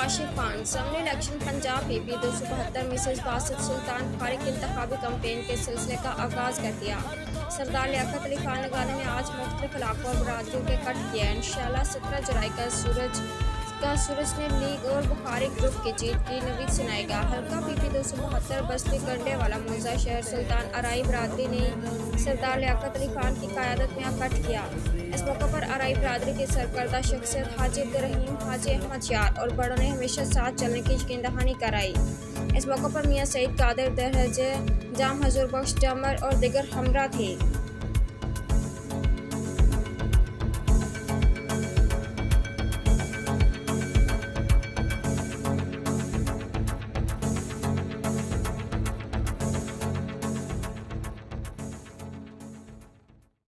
काशिफ खान समनी election Punjab PP 272 Mrs Basit Sultan फारिक इंतखाबी कैंपेन के सिलसिले का आगाज कर दिया। सरदार लियाकत अली खान लगाने ने आज मुख्तलिफ इलाकों और बरादरियों के कट किया। इंशाअल्लाह 17 जुलाई का सूरज ने लीग और बुखारी ग्रुप की जीत की नवीद सुनाएगा। हल्का पीपी 272 बस्ती गंडे वाला मौजा शहर सुल्तान अराई बरादरी ने सरदार लियाकत अली खान की क़यादत में कट किया। इस मौके पर अराई बरादरी के सरकर्दा शख्सियत हाजी अब्दुर्रहीम हाजी अहमद यार और बड़ों ने हमेशा साथ चलने की यकीन दहानी कराई। इस मौके पर मियाँ सईद कादिर दरहज जाम हजूर बख्श जमर और दिगर हमरा थे।